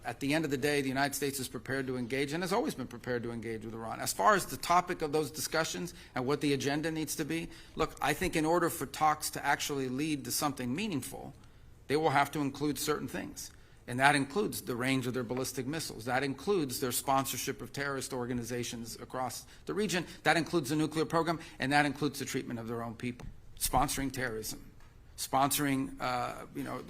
At the end of the day, the United States is prepared to engage and has always been prepared to engage with Iran. As far as the topic of those discussions and what the agenda needs to be, look, I think in order for talks to actually lead to something meaningful, they will have to include certain things. And that includes the range of their ballistic missiles. That includes their sponsorship of terrorist organizations across the region. That includes the nuclear program, and that includes the treatment of their own people. Sponsoring terrorism, sponsoring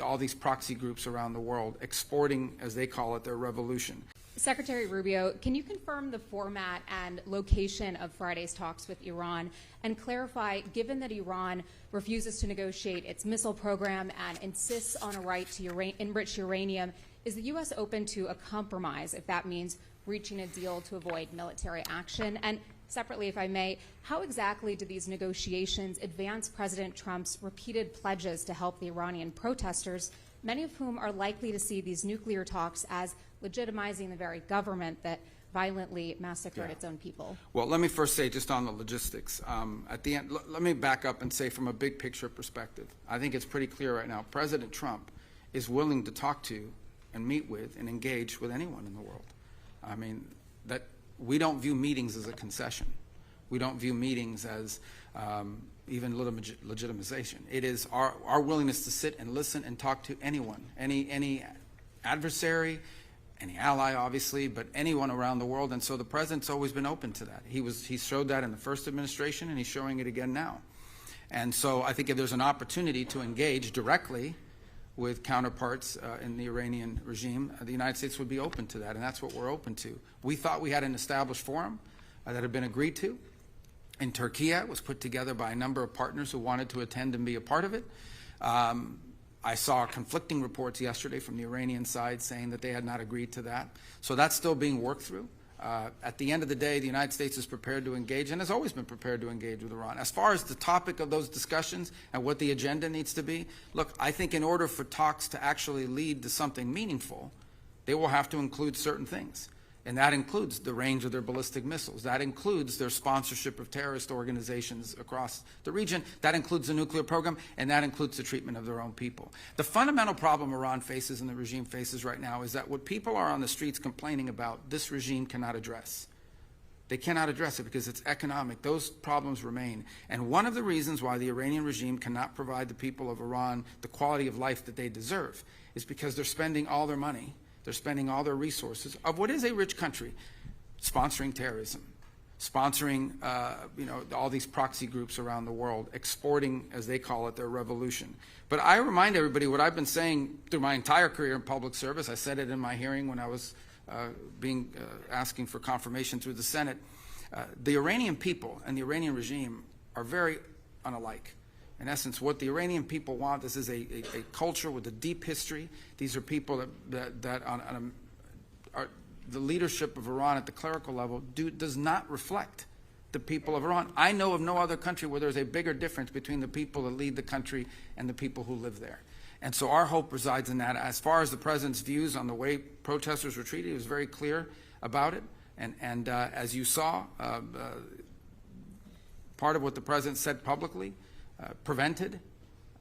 all these proxy groups around the world, exporting, as they call it, their revolution. Secretary Rubio, can you confirm the format and location of Friday's talks with Iran and clarify, given that Iran refuses to negotiate its missile program and insists on a right to enrich uranium, is the U.S. open to a compromise if that means reaching a deal to avoid military action? And separately, if I may, how exactly do these negotiations advance President Trump's repeated pledges to help the Iranian protesters, many of whom are likely to see these nuclear talks as legitimizing the very government that violently massacred its own people? Well, let me first say, just on the logistics, at the end, let me back up and say, from a big picture perspective, I think it's pretty clear right now, President Trump is willing to talk to and meet with and engage with anyone in the world. I mean, that we don't view meetings as a concession. We don't view meetings as even legitimization. It is our willingness to sit and listen and talk to anyone, any adversary, any ally, obviously, but anyone around the world. And so the president's always been open to that. He showed that in the first administration, and he's showing it again now. And so I think if there's an opportunity to engage directly with counterparts in the Iranian regime, the United States would be open to that, and that's what we're open to. We thought we had an established forum that had been agreed to in Turkey. It was put together by a number of partners who wanted to attend and be a part of it. I saw conflicting reports yesterday from the Iranian side saying that they had not agreed to that. So that's still being worked through. At the end of the day, the United States is prepared to engage and has always been prepared to engage with Iran. As far as the topic of those discussions and what the agenda needs to be, look, I think in order for talks to actually lead to something meaningful, they will have to include certain things. And that includes the range of their ballistic missiles. That includes their sponsorship of terrorist organizations across the region. That includes the nuclear program, and that includes the treatment of their own people. The fundamental problem Iran faces and the regime faces right now is that what people are on the streets complaining about, this regime cannot address. They cannot address it because it's economic. Those problems remain. And one of the reasons why the Iranian regime cannot provide the people of Iran the quality of life that they deserve is because they're spending all their money, they're spending all their resources of what is a rich country sponsoring terrorism, sponsoring all these proxy groups around the world, exporting, as they call it, their revolution. But I remind everybody what I've been saying through my entire career in public service. I said it in my hearing when I was asking for confirmation through the Senate. The Iranian people and the Iranian regime are very unalike. In essence, what the Iranian people want, this is a culture with a deep history. These are people that are the leadership of Iran at the clerical level does not reflect the people of Iran. I know of no other country where there's a bigger difference between the people that lead the country and the people who live there. And so our hope resides in that. As far as the president's views on the way protesters were treated, he was very clear about it. And as you saw, part of what the president said publicly prevented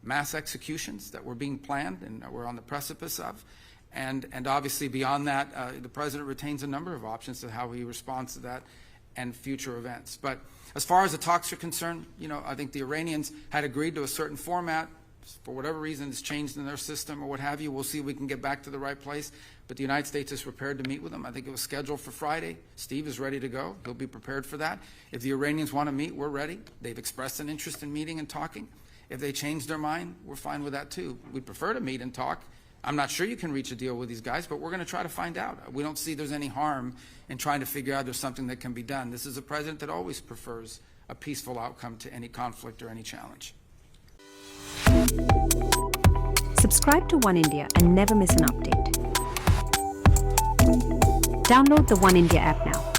mass executions that were being planned and we're on the precipice of. And obviously beyond that, the president retains a number of options to how he responds to that and future events. But as far as the talks are concerned, I think the Iranians had agreed to a certain format. For whatever reason, it's changed in their system or what have you. We'll see if we can get back to the right place. But the United States is prepared to meet with them. I think it was scheduled for Friday. Steve is ready to go. He'll be prepared for that. If the Iranians want to meet, we're ready. They've expressed an interest in meeting and talking. If they change their mind, we're fine with that too. We'd prefer to meet and talk. I'm not sure you can reach a deal with these guys, but we're going to try to find out. We don't see there's any harm in trying to figure out there's something that can be done. This is a president that always prefers a peaceful outcome to any conflict or any challenge. Subscribe to One India and never miss an update. Download the One India app now.